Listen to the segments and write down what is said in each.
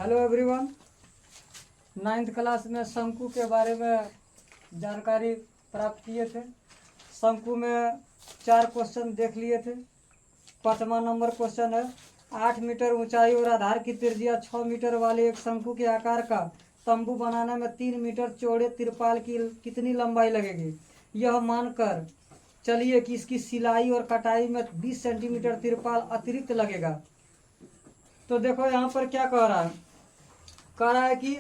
Hello everyone. Ninth class में शंकु के बारे में जानकारी प्राप्त किए थे। शंकु में 4 क्वेश्चन देख लिए थे। 5वां नंबर क्वेश्चन है, 8 मीटर ऊंचाई और आधार की त्रिज्या 6 मीटर वाले एक शंकु के आकार का तंबू बनाने में 3 मीटर चौड़े तिरपाल की कितनी लंबाई लगेगी। यह मानकर चलिए कि इसकी सिलाई और कटाई में 20 सेंटीमीटर तिरपाल अतिरिक्त लगेगा। तो देखो यहाँ पर क्या कह रहा है कि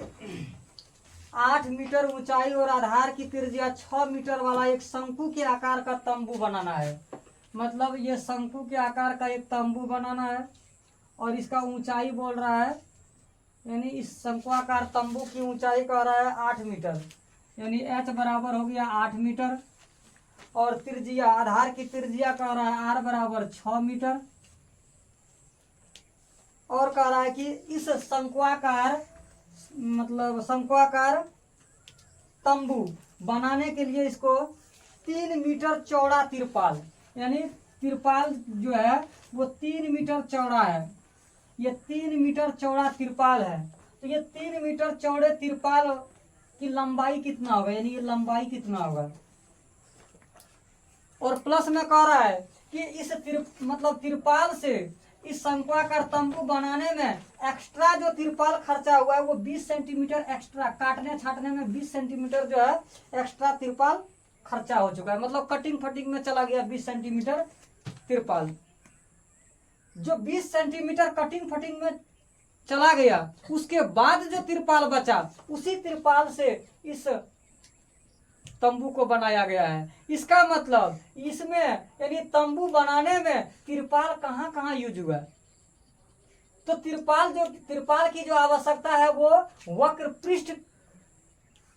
8 मीटर ऊंचाई और आधार की त्रिज्या 6 मीटर वाला एक शंकु के आकार का तंबू बनाना है। मतलब ये शंकु के आकार का एक तंबू बनाना है और इसका ऊंचाई बोल रहा है, यानी इस शंकुआकार तंबू की ऊंचाई कह रहा है 8 मीटर, यानी h बराबर हो गया 8 मीटर। और त्रिज्या, आधार की त्रिज्या कह रहा है r बराबर 6 मीटर। और कह रहा है कि इस शंकुआकार तंबू बनाने के लिए इसको 3 मीटर चौड़ा तिरपाल, यानी तिरपाल जो है वो 3 मीटर चौड़ा है। ये 3 मीटर चौड़ा तिरपाल है। तो ये 3 मीटर चौड़े तिरपाल की लंबाई कितना होगा, यानी ये लंबाई कितना होगा। और प्लस में कह रहा है कि इस तिरपाल से इस शंकुआकार तंबू बनाने में एक्स्ट्रा जो तिरपाल खर्चा हुआ है वो 20 सेंटीमीटर एक्स्ट्रा, काटने छाटने में 20 सेंटीमीटर जो है एक्स्ट्रा तिरपाल खर्चा हो चुका है। मतलब कटिंग फटिंग में चला गया 20 सेंटीमीटर तिरपाल। जो 20 सेंटीमीटर कटिंग फटिंग में चला गया, उसके बाद जो तिरपाल बचा उसी तिरपाल से इस तंबू को बनाया गया है। इसका मतलब इसमें यानी तंबू बनाने में तिरपाल कहाँ कहाँ यूज हुआ। तो तिरपाल की जो आवश्यकता है वो वक्र पृष्ठ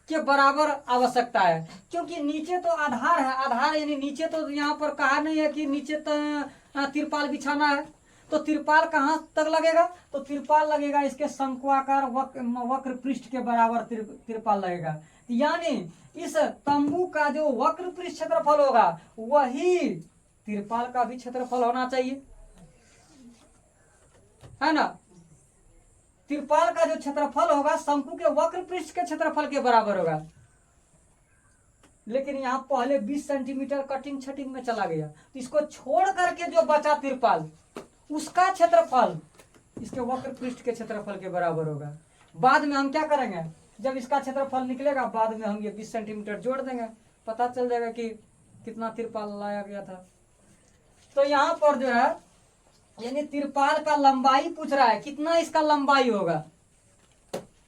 के बराबर आवश्यकता है, क्योंकि नीचे तो आधार है। आधार यानी नीचे तो यहाँ पर कहा नहीं है कि नीचे तिरपाल बिछाना है। तो तिरपाल कहाँ तक लगेगा, तो तिरपाल लगेगा इसके शंकुआकार वक्र पृष्ठ के बराबर तिरपाल लगेगा। यानी इस तंबू का जो वक्र पृष्ठ क्षेत्रफल होगा वही तिरपाल का भी क्षेत्रफल होना चाहिए, है ना। तिरपाल का जो क्षेत्रफल होगा शंकु के वक्र पृष्ठ के क्षेत्रफल के बराबर होगा। लेकिन यहाँ पहले 20 सेंटीमीटर कटिंग छटिंग में चला गया, तो इसको छोड़ करके जो बचा तिरपाल उसका क्षेत्रफल इसके वक्र पृष्ठ के क्षेत्रफल के बराबर होगा। बाद में हम क्या करेंगे, जब इसका क्षेत्रफल निकलेगा बाद में हम ये 20 सेंटीमीटर जोड़ देंगे, पता चल जाएगा कि कितना तिरपाल लाया गया था। तो यहाँ पर जो है यानी तिरपाल का लंबाई पूछ रहा है, कितना इसका लंबाई होगा,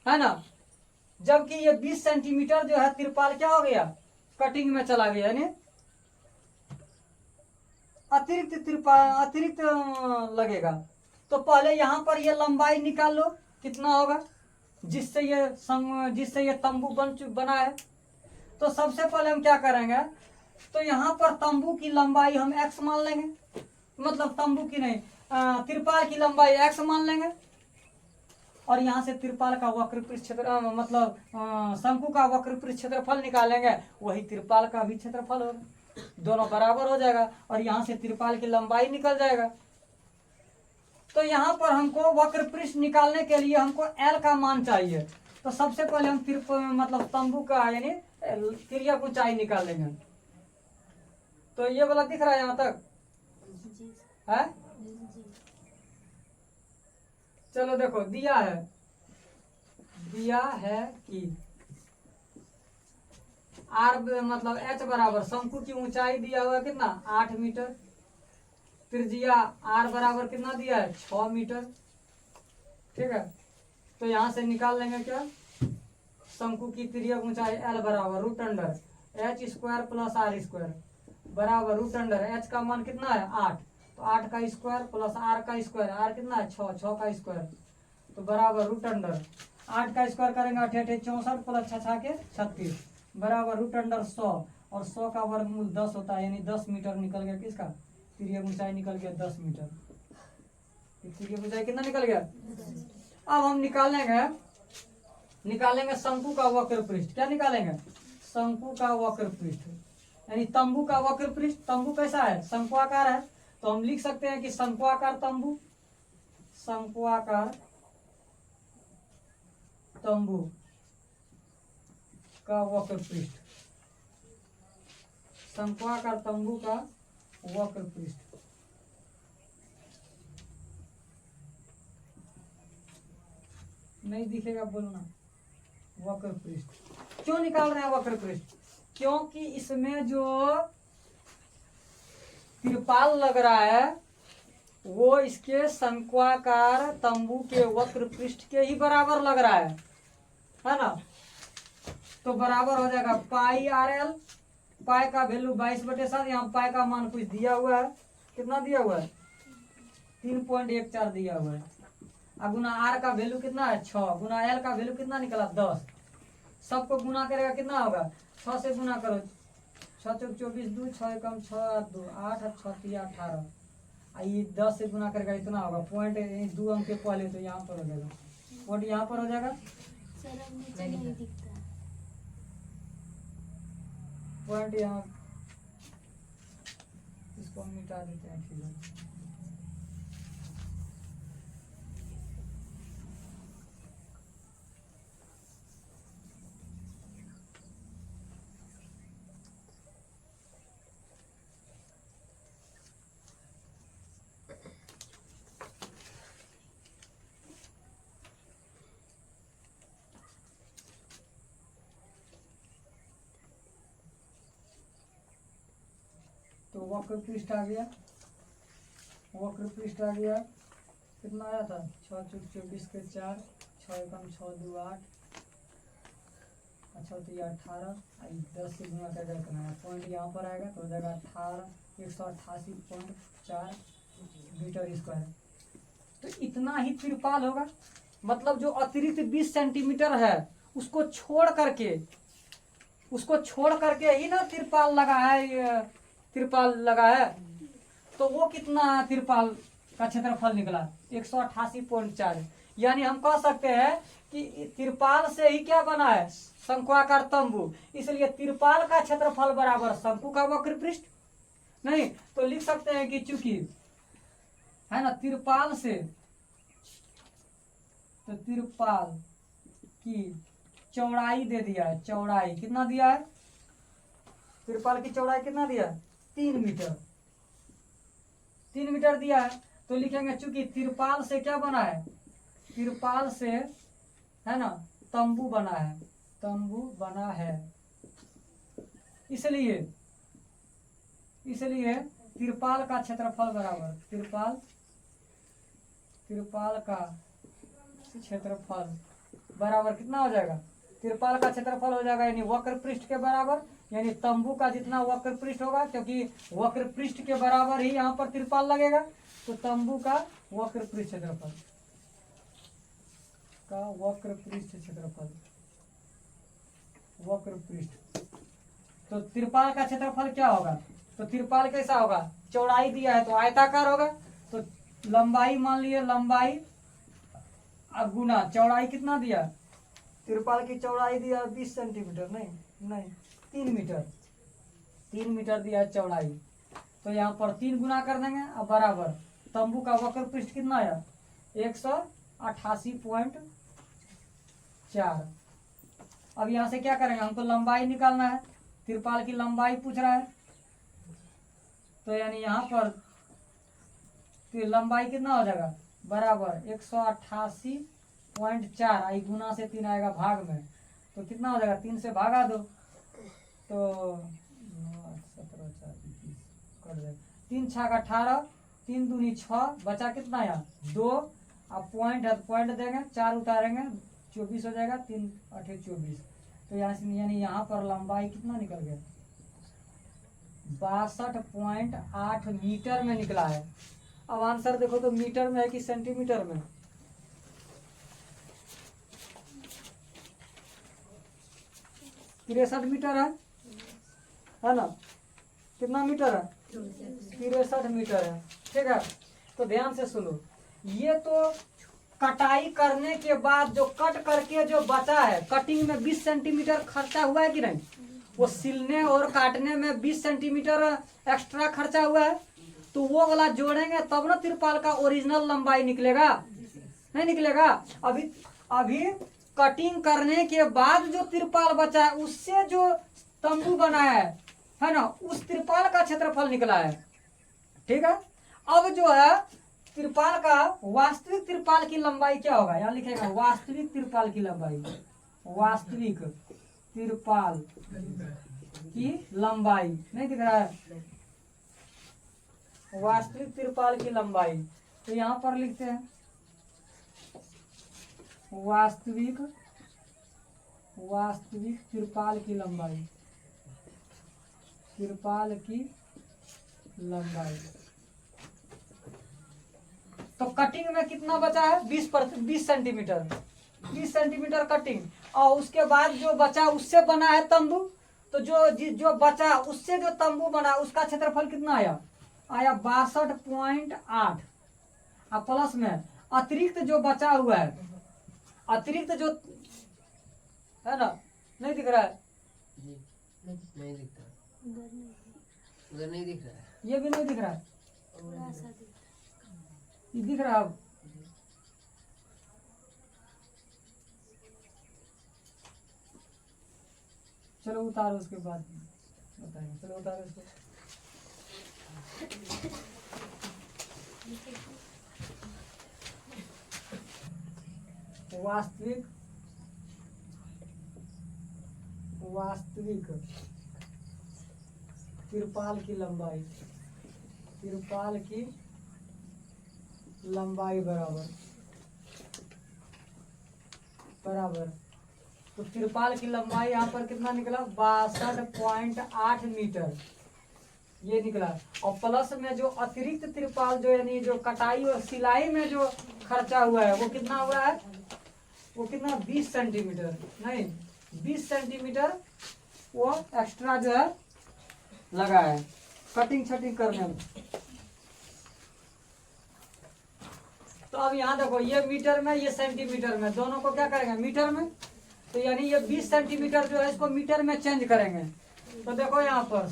है ना। जबकि ये 20 सेंटीमीटर जो है तिरपाल क्या हो गया, कटिंग में चला गया, यानी अतिरिक्त लगेगा। तो पहले यहाँ पर ये लंबाई निकाल लो कितना होगा, जिससे ये तंबू बना है। तो सबसे पहले हम क्या करेंगे, तो यहाँ पर तंबू की लंबाई हम x मान लेंगे, मतलब तंबू की नहीं, तिरपाल की लंबाई x मान लेंगे। और यहाँ से तिरपाल का वक्र पृष्ठ क्षेत्र मतलब शंकु का वक्र पृष्ठ क्षेत्रफल निकालेंगे, वही तिरपाल का भी क्षेत्रफल होगा, दोनों बराबर हो जाएगा। और यहाँ से तिरपाल की लंबाई निकल जाएगा। तो यहाँ पर हमको वक्र पृष्ठ निकालने के लिए हमको L का मान चाहिए। तो सबसे पहले हम तंबू का यानी तिर्यक ऊंचाई निकालेंगे। तो ये वाला दिख रहा है यहाँ तक है। चलो देखो दिया है कि h बराबर शंकु की ऊंचाई दिया हुआ कितना 8 मीटर, त्रिज्या r बराबर कितना दिया है 6 मीटर, ठीक है। तो यहाँ से निकाल लेंगे क्या, शंकु की तिर्यक ऊंचाई L बराबर root under h square plus r square बराबर रूट अंडर h का मान कितना है 8, तो 8 का स्क्वायर प्लस r का स्क्वायर, r कितना है 6 का स्क्वायर, तो बराबर रूट अंडर 8 का स्क्वायर करेंगे 8 8 64 प्लस 6 के 36 बराबर रूट अंडर 100, और 100 का वर्गमूल 10 होता है, यानी 10 मीटर निकल गया। किसका तिर्यक ऊंचाई निकल गया 10 मीटर। तिर्यक ऊंचाई कितना निकल गया। अब हम निकालेंगे शंकु का वक्र पृष्ठ। क्या निकालेंगे, शंकु का वक्र पृष्ठ, यानी तंबू का वक्र पृष्ठ। तंबू कैसा है, शंकुआकार है, तो हम लिख सकते हैं कि शंकुआकार तंबू का वक्र पृष्ठ, शंक्वाकार तंबू का वक्र पृष्ठ। नहीं दिखेगा बोलना। वक्र पृष्ठ क्यों निकाल रहे हैं वक्र पृष्ठ? क्योंकि इसमें जो तिरपाल लग रहा है वो इसके शंक्वाकार तंबू के वक्र पृष्ठ के ही बराबर लग रहा है ना। तो बराबर हो जाएगा पाई आर एल, पाई का वैल्यू 22/7, यहाँ पाई का मान कुछ दिया हुआ है, कितना दिया हुआ है 3.14 दिया हुआ है। अब गुना आर का वैल्यू कितना है 6, गुना एल का वैल्यू कितना निकला 10। सबको गुना करेगा कितना होगा 6 से गुना करो, 6 चौक 24, 2 6 कम 6 2 8 6 3 18, ये 10 से गुना करेगा इतना होगा पॉइंट 2 अंक के पहले, तो यहाँ पर हो जाएगा पॉइंट, यहाँ पर हो जाएगा पॉइंट, यहाँ इसको हम मिटा देते हैं फिर। तो वक्र पृष्ठ आ गया, वक्र पृष्ठ आ गया, कितना आया था 6 चौक 24 के 4, 6 कम 6 2 8, अच्छा तो ये 18, 10 से गुना कर कितना है पॉइंट, यहाँ पर आएगा तो हो जाएगा 188.4 मीटर स्क्वायर। तो इतना ही तिरपाल होगा, मतलब जो अतिरिक्त 20 सेंटीमीटर है उसको छोड़ करके ही ना तिरपाल लगा है, तिरपाल लगा है। तो वो कितना तिरपाल का क्षेत्रफल निकला 188.4। यानी हम कह सकते हैं कि तिरपाल से ही क्या बना है शंक्वाकार तंबू, इसलिए तिरपाल का क्षेत्रफल बराबर शंकु का वक्र पृष्ठ। नहीं तो लिख सकते हैं कि चूंकि है ना तिरपाल से, तो तिरपाल की चौड़ाई दे दिया है, चौड़ाई कितना दिया है, तिरपाल की चौड़ाई कितना दिया है 3 मीटर, 3 मीटर दिया है। तो लिखेंगे चूंकि तिरपाल से क्या बना है, तिरपाल से है ना तंबू बना है, तंबू बना है, इसलिए तिरपाल का क्षेत्रफल बराबर तिरपाल का क्षेत्रफल बराबर कितना हो जाएगा, तिरपाल का क्षेत्रफल हो जाएगा यानी वक्र पृष्ठ के बराबर, यानी तंबू का जितना वक्र पृष्ठ होगा, क्योंकि वक्र पृष्ठ के बराबर ही यहाँ पर तिरपाल लगेगा, तो तंबू का वक्र पृष्ठ क्षेत्रफल का वक्र पृष्ठ क्षेत्रफल, वक्र पृष्ठ। तो तिरपाल का क्षेत्रफल क्या होगा, तो तिरपाल कैसा होगा, चौड़ाई दिया है तो आयताकार होगा, तो लंबाई मान लिए, लंबाई गुना चौड़ाई कितना दिया, तिरपाल की चौड़ाई दिया 20 सेंटीमीटर, नहीं 3 मीटर, 3 मीटर दिया है चौड़ाई, तो यहाँ पर 3 गुना कर देंगे अब बराबर तंबू का वक्र पृष्ठ कितना आया 188.4। अब यहाँ से क्या करेंगे, हमको लंबाई निकालना है, तिरपाल की लंबाई पूछ रहा है, तो यानी यहाँ पर तो लंबाई कितना हो जाएगा बराबर 188.4, आई गुना से 3 आएगा भाग में, तो कितना हो जाएगा 3 से भागा दो तो 17 4 कर दे, 3 छक 18, 3 दूनी 6, बचा कितना यहाँ 2, अब पॉइंट है पॉइंट देंगे 4 उतारेंगे 24 हो जाएगा, 3 8 24, तो यहाँ से यानी यहाँ पर लंबाई कितना निकल गया 62.8 मीटर में निकला है। अब आंसर देखो तो मीटर में है कि सेंटीमीटर में, तिरसठ मीटर है ना, कितना मीटर है 63 मीटर है, ठीक है। तो ध्यान से सुनो, ये तो कटाई करने के बाद जो कट करके जो बचा है, कटिंग में 20 सेंटीमीटर खर्चा हुआ है कि नहीं, वो सिलने और काटने में 20 सेंटीमीटर एक्स्ट्रा खर्चा हुआ है, तो वो वाला जोड़ेंगे तब ना तिरपाल का ओरिजिनल लंबाई निकलेगा, नहीं निकलेगा। अभी कटिंग करने के बाद जो तिरपाल बचा है उससे जो तंबू बना है ना, उस तिरपाल का क्षेत्रफल निकला है। ठीक है, अब जो है तिरपाल का वास्तविक तिरपाल की लंबाई क्या होगा, यहाँ लिखेगा वास्तविक तिरपाल की लंबाई, वास्तविक तिरपाल की लंबाई, नहीं दिख रहा है, वास्तविक तिरपाल की लंबाई। तो यहाँ पर लिखते हैं वास्तविक तिरपाल की लंबाई, तिरपाल की लंबाई। तो कटिंग में कितना बचा है, 20 सेंटीमीटर, 20 सेंटीमीटर कटिंग, और उसके बाद जो बचा उससे बना है तंबू। तो जो बचा उससे जो तंबू बना उसका क्षेत्रफल कितना आया 62.8, और प्लस में अतिरिक्त जो बचा हुआ है, अतिरिक्त जो है ना, नहीं दिख रहा है, नहीं दिख रहा, उधर नहीं दिख रहा है, ये भी नहीं दिख रहा है, ये दिख रहा है। चलो उतारो, उसके बाद बताएंगे। चलो उतारो इसको। वास्तविक तिरपाल की लंबाई, तिरपाल की लंबाई बराबर तो तिरपाल की लंबाई यहाँ पर कितना निकला 62.8 मीटर, ये निकला। और प्लस में जो अतिरिक्त तिरपाल जो यानी जो कटाई और सिलाई में जो खर्चा हुआ है वो कितना हुआ है, वो कितना 20 सेंटीमीटर, नहीं 20 सेंटीमीटर वो एक्स्ट्रा जो है लगा है कटिंग छटिंग करने में। तो अब यहाँ देखो, ये मीटर में ये सेंटीमीटर में, दोनों को क्या करेंगे मीटर में, तो यानी ये 20 सेंटीमीटर जो है इसको मीटर में चेंज करेंगे। तो देखो यहाँ पर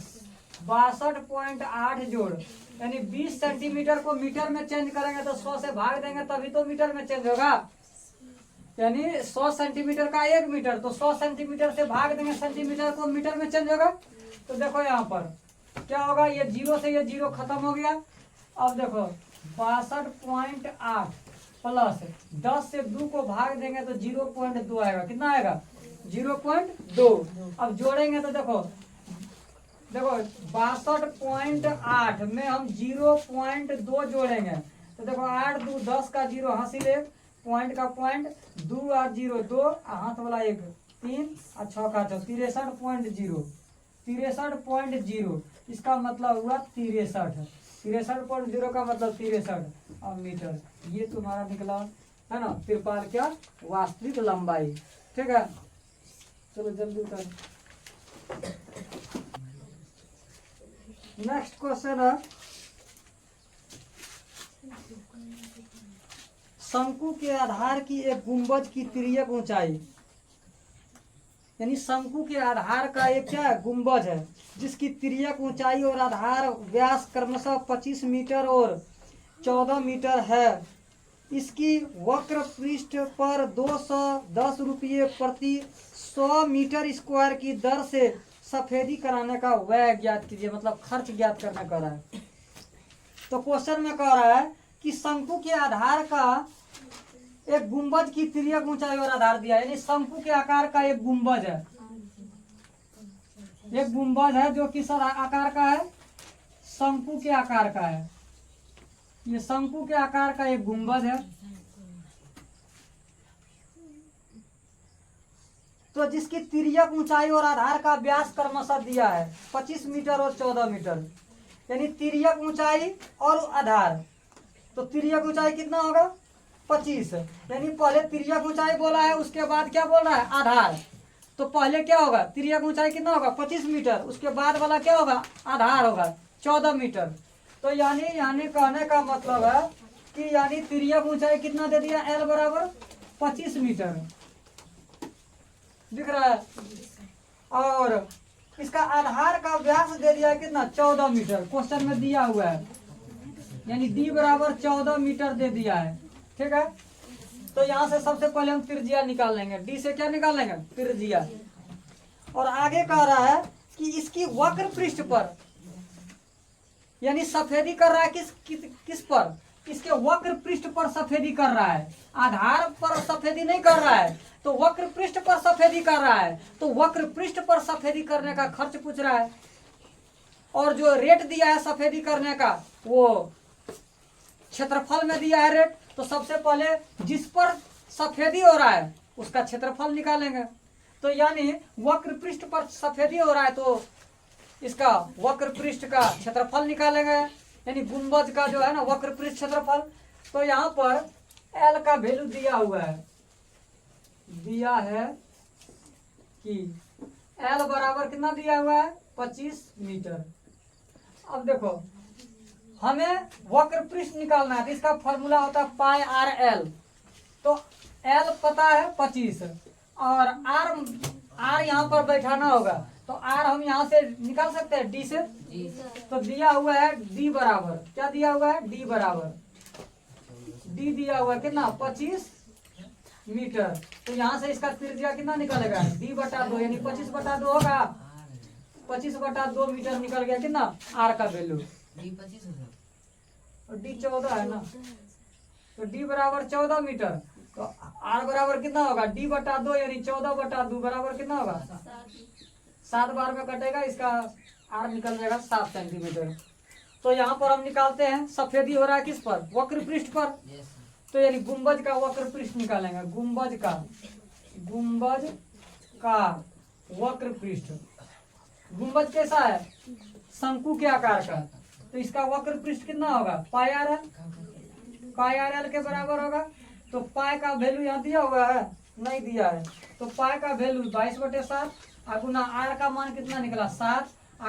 62.8 जोड़ यानी 20 सेंटीमीटर को मीटर में चेंज करेंगे तो 100 से भाग देंगे तभी तो मीटर में चेंज होगा, यानी 100 सेंटीमीटर का 1 मीटर, तो 100 सेंटीमीटर से भाग देंगे सेंटीमीटर को मीटर में चेंज होगा। तो देखो यहाँ पर क्या होगा, ये 0 से ये 0 खत्म हो गया। अब देखो 62.8 प्लस 10 से 2 को भाग देंगे तो 0.2 आएगा, कितना आएगा 0.2। अब जोड़ेंगे तो देखो 62.8 में हम 0.2 जोड़ेंगे तो देखो 8 2 10 का 0 हासिल 1, पॉइंट का पॉइंट 2 8 0 2, हाथ वाला 1 3 और 6 का 6, 63.0, इसका मतलब हुआ 63.0 का मतलब 63 और मीटर। ये तुम्हारा निकला है ना तिरपाल क्या वास्तविक लंबाई। ठीक है, चलो जल्दी उतार। नेक्स्ट क्वेश्चन है, शंकु के आधार की एक गुंबज की तिर्यक ऊंचाई, यानी शंकु के आधार का एक क्या है गुंबज है जिसकी तिर्यक ऊंचाई और आधार व्यास क्रमशः 25 मीटर और 14 मीटर है। इसकी वक्र पृष्ठ पर 210 रुपये प्रति 100 मीटर स्क्वायर की दर से सफेदी कराने का व्यय ज्ञात कीजिए, मतलब खर्च ज्ञात करने का रहा है। तो क्वेश्चन में कह रहा है कि शंकु के आधार का एक गुंबज की तिर्यक ऊंचाई और आधार दिया, यानी शंकु के आकार का एक गुंबज है, एक गुंबज है जो किस आकार का है, शंकु के आकार का है। ये शंकु के आकार का एक गुंबज है। तो जिसकी तिर्यक ऊंचाई और आधार का व्यास क्रमशः दिया है 25 मीटर और 14 मीटर, यानी तिर्यक ऊंचाई और आधार। तो तिर्यक ऊंचाई कितना होगा 25, यानी पहले तिर्यक ऊंचाई बोला है उसके बाद क्या बोल रहा है आधार। तो पहले क्या होगा तिर्यक ऊंचाई कितना होगा 25 मीटर, उसके बाद वाला क्या होगा आधार होगा 14 मीटर। तो यानी कहने का मतलब है कि यानी तिर्यक ऊंचाई कितना दे दिया L बराबर 25 मीटर, दिख रहा है, और इसका आधार का व्यास दे दिया है कितना 14 मीटर, क्वेश्चन में दिया हुआ है, यानी D बराबर 14 मीटर दे दिया है। ठीक है, तो यहाँ से सबसे पहले हम त्रिज्या निकाल लेंगे। डी से क्या निकाल लेंगे? त्रिज्या। और आगे कह रहा है कि इसकी वक्र पृष्ठ पर, यानी सफेदी कर रहा है किस पर? इसके वक्र पृष्ठ पर सफेदी कर रहा है, आधार पर सफेदी नहीं कर रहा है, तो वक्र पृष्ठ पर सफेदी कर रहा है। तो वक्र पृष्ठ पर सफेदी करने का खर्च पूछ रहा है, और जो रेट दिया है सफेदी करने का वो क्षेत्रफल में दिया है रेट। तो सबसे पहले जिस पर सफेदी हो रहा है उसका क्षेत्रफल निकालेंगे। तो यानी वक्र पृष्ठ पर सफेदी हो रहा है तो इसका वक्र पृष्ठ का क्षेत्रफल निकालेंगे, यानी गुंबद का जो है ना वक्र पृष्ठ क्षेत्रफल। तो यहाँ पर L का वैल्यू दिया हुआ है, दिया है कि L बराबर कितना दिया हुआ है? 25 मीटर। अब देखो हमें वक्र पृष्ठ निकालना है, तो इसका फॉर्मूला होता है पाई आर एल। तो L पता है 25 और R यहाँ पर बैठाना होगा, तो R हम यहाँ से निकाल सकते हैं D से। तो दिया हुआ है D बराबर, क्या दिया हुआ है? D बराबर, D दिया हुआ है कितना? 25 मीटर। तो यहाँ से इसका त्रिज्या कितना निकलेगा? D बटा 2, यानी 25 बटा 2 होगा। 25 बटा 2 मीटर निकल गया कितना? R का वैल्यू। और D 14 है ना, तो D बराबर 14 मीटर। तो R बराबर कितना होगा? D बटा 2, यानी 14 बटा 2 बराबर कितना होगा? 7 बार में कटेगा, इसका R निकल जाएगा 7 सेंटीमीटर। तो यहाँ पर हम निकालते हैं सफेदी हो रहा है किस पर? वक्र पृष्ठ पर। तो यानी गुंबज का वक्र पृष्ठ निकालेंगे, गुंबज का वक्र पृष्ठ। गुंबज कैसा है? शंकु के आकार का। तो इसका वक्र पृष्ठ कितना होगा? पाई आर एल, पाई आर एल के बराबर होगा। तो पाई का वैल्यू यहाँ दिया हुआ है? नहीं दिया है। तो पाई का वैल्यू 22/7, गुना आर का मान कितना निकला? 7,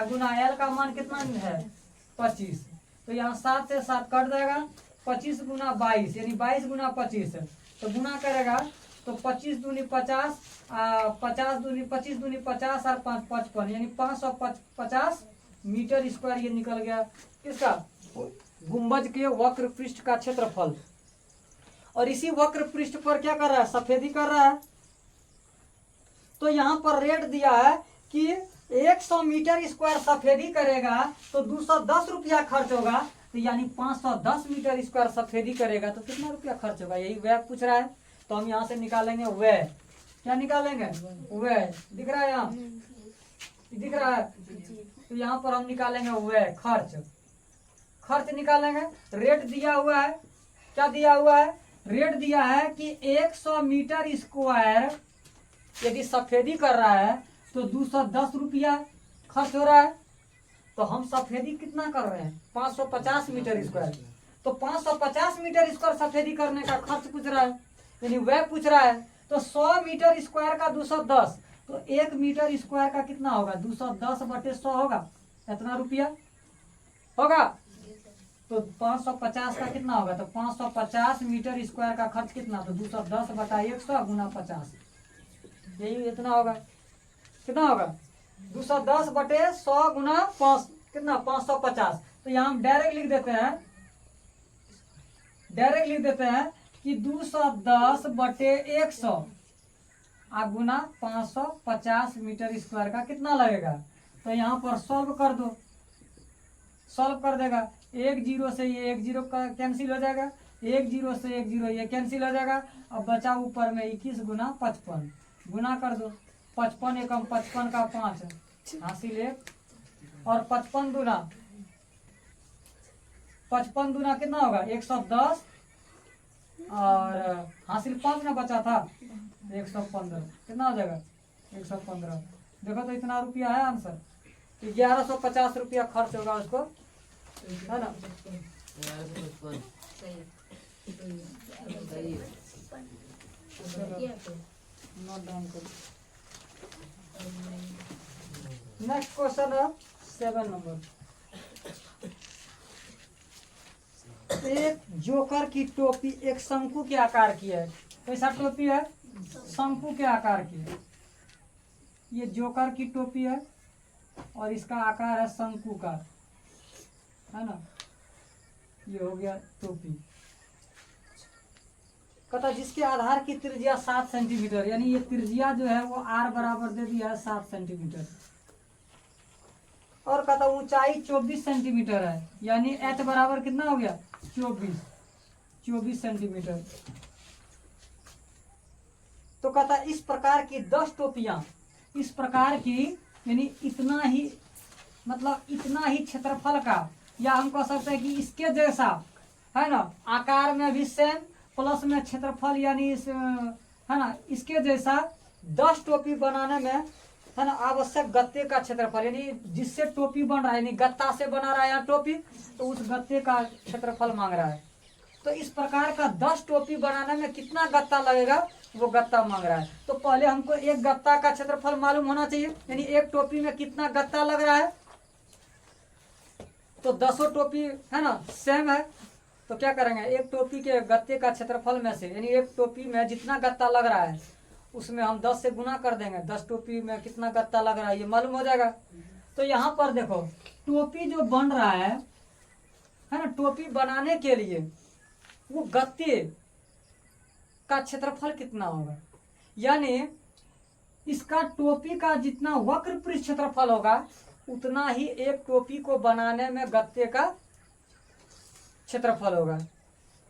गुना एल का मान कितना है? 25। तो यहाँ 7 से 7 कट जाएगा, 25 गुना 22 यानी 22 गुना 25। तो गुना करेगा तो 25 दूनी 50, 50 दूनी 25 दूनी 50 और 5 55, यानी 550 मीटर स्क्वायर ये निकल गया किसका? गुंबज के वक्र पृष्ठ का क्षेत्रफल। और इसी वक्र पृष्ठ पर क्या कर रहा है? सफेदी कर रहा है। तो यहाँ पर रेट दिया है कि 100 मीटर स्क्वायर सफेदी करेगा तो 210 रुपया खर्च होगा। तो यानी 510 मीटर स्क्वायर सफेदी करेगा तो कितना रुपया खर्च होगा? यही व्यय पूछ रहा है। तो हम यहाँ से निकालेंगे व्यय। क्या निकालेंगे? व्यय। दिख रहा है यहाँ? दिख रहा है? तो यहाँ पर हम निकालेंगे व्यय, खर्च निकालेंगे। रेट दिया हुआ है, क्या दिया हुआ है? रेट दिया है कि 100 मीटर स्क्वायर यदि सफेदी कर रहा है तो 210 रुपया खर्च हो रहा है। तो हम सफेदी कितना कर रहे हैं? 550 मीटर स्क्वायर। तो 550 मीटर स्क्वायर सफेदी करने का खर्च पूछ रहा है, यानी वह पूछ रहा है। तो 100 मीटर स्क्वायर का 210, तो 1 मीटर स्क्वायर का कितना होगा? 210/100 होगा, इतना रुपया होगा। तो 550 का कितना होगा? तो 550 मीटर स्क्वायर का खर्च कितना? तो 210/100 गुना 50, यही इतना होगा। कितना होगा? 210/100 गुना 5 कितना? 550। तो यहाँ हम डायरेक्ट लिख देते हैं कि 210/100 गुना 550 मीटर स्क्वायर का कितना लगेगा? तो यहाँ पर सॉल्व कर दो, सॉल्व कर देगा। 1 0 से ये 1 0 का कैंसिल हो जाएगा, 1 0 से 1 0 ये कैंसिल हो जाएगा। अब बचा ऊपर में 21 गुना 55, गुना कर दो। 55 एकम 55 का 5 हासिल 1, और 55 दूना कितना होगा? 110, और हासिल 5 ना बचा था 115, कितना हो जाएगा? 115। देखो तो इतना रुपया है आंसर। 1150 रुपया खर्च होगा उसको, है ना? 1155 नोट डाउन करो। नेक्स्ट क्वेश्चन है 7 नंबर। एक जोकर की टोपी एक शंकु के आकार की है। कैसा टोपी है? शंकु के आकार की। ये जोकर की टोपी है और इसका आकार है शंकु का, है ना? ये हो गया टोपी। कहता जिसके आधार की त्रिज्या 7 सेंटीमीटर, यानी ये त्रिज्या जो है वो r बराबर दे दिया है 7 सेंटीमीटर। और कहता ऊंचाई 24 सेंटीमीटर है, यानी h बराबर कितना हो गया 24 सेंटीमीटर। तो कहता इस प्रकार की 10 टोपियां, इस प्रकार की यानी इतना ही मतलब इतना ही क्षेत्रफल का, या हम कह सकते हैं कि इसके जैसा है ना, आकार में भी सेम प्लस में क्षेत्रफल यानी इस है ना इसके जैसा 10 टोपी बनाने में है ना आवश्यक गत्ते का क्षेत्रफल, यानी जिससे टोपी बन रहा है, यानी गत्ता से बना रहा है या टोपी, तो उस गत्ते का क्षेत्रफल मांग रहा है। तो इस प्रकार का 10 टोपी बनाने में कितना गत्ता लगेगा वो गत्ता मांग रहा है। तो पहले हमको एक गत्ता का क्षेत्रफल मालूम होना चाहिए, यानी एक टोपी में कितना गत्ता लग रहा है। तो 10 टोपी है ना सेम है, तो क्या करेंगे, एक टोपी के गत्ते का क्षेत्रफल में से, यानी एक टोपी में जितना गत्ता लग रहा है उसमें हम 10 से गुना कर देंगे, 10 टोपी में कितना गत्ता लग रहा है ये मालूम हो जाएगा। तो यहाँ पर देखो टोपी जो बन रहा है ना, टोपी बनाने के लिए वो गत्ते का क्षेत्रफल कितना होगा, यानी इसका टोपी का जितना वक्र पृष्ठ क्षेत्रफल होगा उतना ही एक टोपी को बनाने में गत्ते का क्षेत्रफल होगा।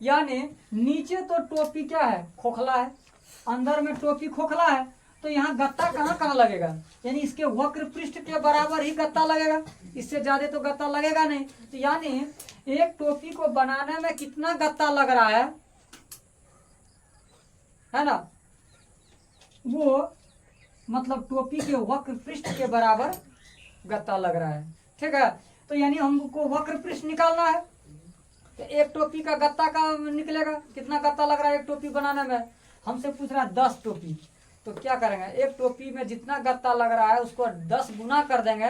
यानी नीचे तो टोपी क्या है खोखला है, अंदर में टोपी खोखला है, तो यहाँ गत्ता कहाँ कहाँ लगेगा, यानी इसके वक्र पृष्ठ के बराबर ही गत्ता लगेगा, इससे ज्यादा तो गत्ता लगेगा नहीं। तो यानी एक टोपी को बनाने में कितना गत्ता लग रहा है ना, वो मतलब टोपी के वक्र पृष्ठ के बराबर गत्ता लग रहा है। ठीक है, तो यानी हमको वक्र पृष्ठ निकालना है, तो एक टोपी का गत्ता का निकलेगा, कितना गत्ता लग रहा है एक टोपी बनाने में। हमसे पूछ रहा है 10 टोपी, तो क्या करेंगे, एक टोपी में जितना गत्ता लग रहा है उसको 10 गुना कर देंगे,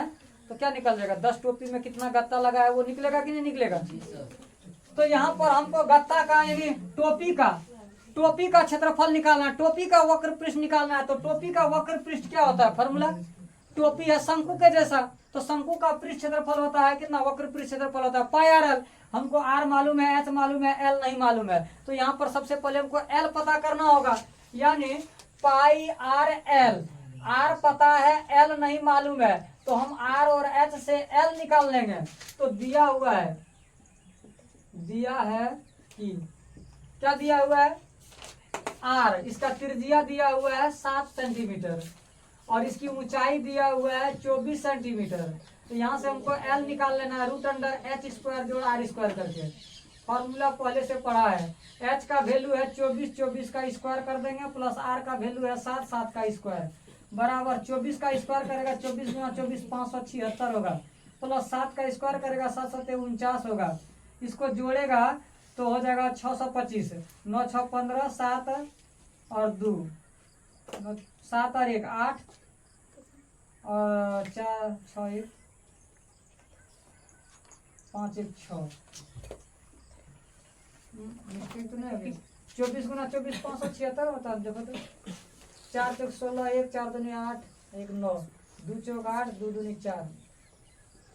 तो क्या निकल जाएगा, 10 टोपी में कितना गत्ता लगा है वो निकलेगा कि नहीं निकलेगा। तो यहाँ पर हमको गत्ता का यानी टोपी का क्षेत्रफल निकालना है, टोपी का वक्र पृष्ठ निकालना है। तो टोपी का वक्र पृष्ठ क्या होता है, फॉर्मूला, टोपी है शंकु के जैसा, तो शंकु का पृष्ठ क्षेत्रफल होता है कितना, वक्र पृष्ठ क्षेत्रफल होता है पाई आर एल। हमको आर मालूम है, एच मालूम है, एल नहीं मालूम है, तो यहाँ पर सबसे पहले हमको एल पता करना होगा, यानी पाई आर एल। आर पता है, एल नहीं मालूम है, तो हम आर और एच से एल निकाल लेंगे। तो दिया हुआ है कि क्या दिया हुआ है, आर, इसका त्रिज्या दिया हुआ है 7 सेंटीमीटर और इसकी ऊंचाई दिया हुआ है 24 सेंटीमीटर। तो यहाँ से हमको एल निकाल लेना है, रूट अंडर एच स्क्वायर जोड़ आर स्क्वायर करके। फॉर्मूला पहले से पढ़ा है, एच का वैल्यू है 24 का स्क्वायर कर देंगे, प्लस आर का वैल्यू है 7 का स्क्वायर बराबर 24 का स्क्वायर करेगा 24 गुना 24 576 होगा, प्लस 7 का स्क्वायर करेगा 7 7 49 होगा। इसको जोड़ेगा तो हो जाएगा 625, 9 6 15, 7 और 2, 7 और 1 8 और 4 6 1 5 1 6 तो नहीं होगी, 24 गुना 24 576 होता है। देखो तो 4 चौक 16, 1 4 दूनी 8 1 9, 2 चौक 8 2 दूनी 4,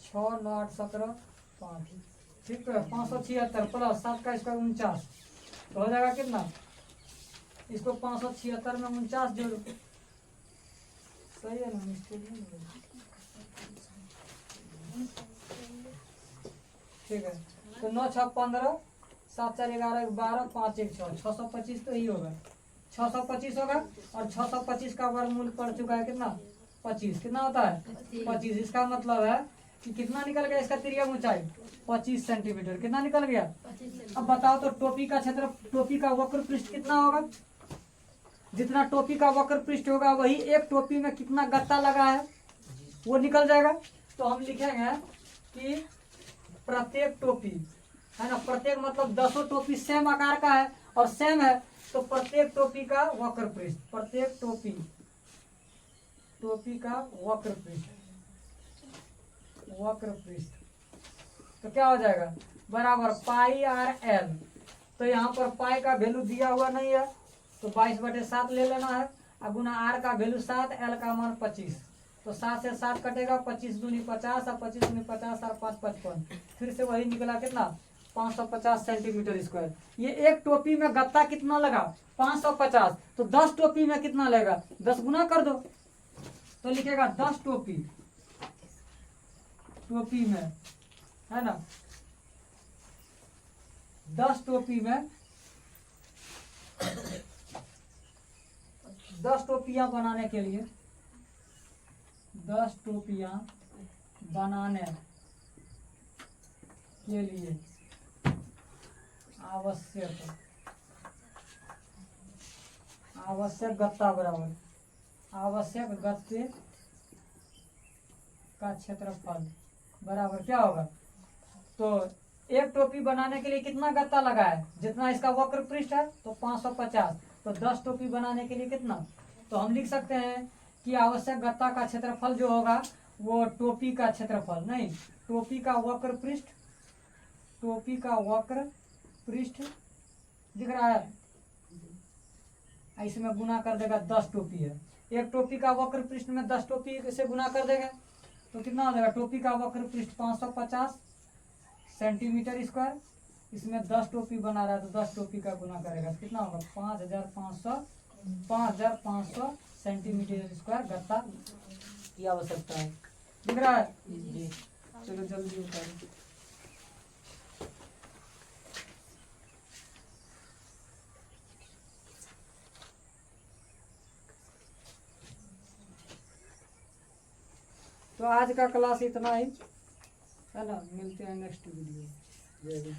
6 9 8 17 5, ठीक है 576 प्लस 7 का स्क्वायर 49, तो हो जाएगा कितना, इसको 576 में 49 जोड़ो, सही है ना, ठीक है। तो 9 6 15, 7 4 11 12 5 1 6, 625 तो ही होगा, 625 होगा। और 625 का वर्गमूल पड़ चुका है कितना 25, कितना होता है 25। इसका मतलब है कि कितना निकल गया इसका तिर्यक ऊंचाई 25 सेंटीमीटर, कितना निकल गया। अब बताओ तो टोपी का क्षेत्र, टोपी का वक्र पृष्ठ कितना होगा, जितना टोपी का वक्र पृष्ठ होगा वही एक टोपी में कितना गत्ता लगा है वो निकल जाएगा। तो हम लिखेंगे कि प्रत्येक टोपी है ना, प्रत्येक मतलब 10 टोपी सेम आकार का है और सेम है, तो प्रत्येक टोपी का वक्र पृष्ठ, प्रत्येक टोपी का वक्र पृष्ठ तो क्या हो जाएगा बराबर पाई आर एल। तो यहाँ पर पाई का वैल्यू दिया हुआ नहीं है, तो 22/7 ले लेना है, और गुना आर का वैल्यू 7, एल का मान 25, तो 7 से 7 कटेगा, 25 दूनी 50 और 25 दूनी 50 और 5 55, फिर से वही निकला कितना 550 सेंटीमीटर स्क्वायर। ये एक टोपी में गत्ता कितना लगा 550, तो 10 टोपी में कितना लगेगा 10 गुना कर दो, तो लिखेगा 10 टोपी में, है ना, 10 टोपी में 10 टोपियां बनाने के लिए 10 टोपियां बनाने के लिए आवश्यक गत्ता बराबर आवश्यक गत्ते का क्षेत्रफल बराबर क्या होगा। तो एक टोपी बनाने के लिए कितना गत्ता लगा है, जितना इसका वक्र पृष्ठ है तो 550, तो 10 टोपी बनाने के लिए कितना, तो हम लिख सकते हैं कि आवश्यक गत्ता का क्षेत्रफल जो होगा वो टोपी का क्षेत्रफल नहीं, टोपी का वक्र पृष्ठ दिख रहा है, इसमें गुना कर देगा 10 टोपी है, एक टोपी का वक्र पृष्ठ में 10 टोपी से गुना कर देगा तो कितना हो जाएगा, टोपी का वक्र पृष्ठ 550 सेंटीमीटर स्क्वायर, इसमें 10 टोपी बना रहा है तो 10 टोपी का गुना करेगा तो कितना होगा 5500 सेंटीमीटर स्क्वायर गत्ता की आवश्यकता है। दिख रहा है जी, चलो जल्दी उतारो। तो आज का क्लास इतना ही, है ना, मिलते हैं नेक्स्ट वीडियो। जय हिंद।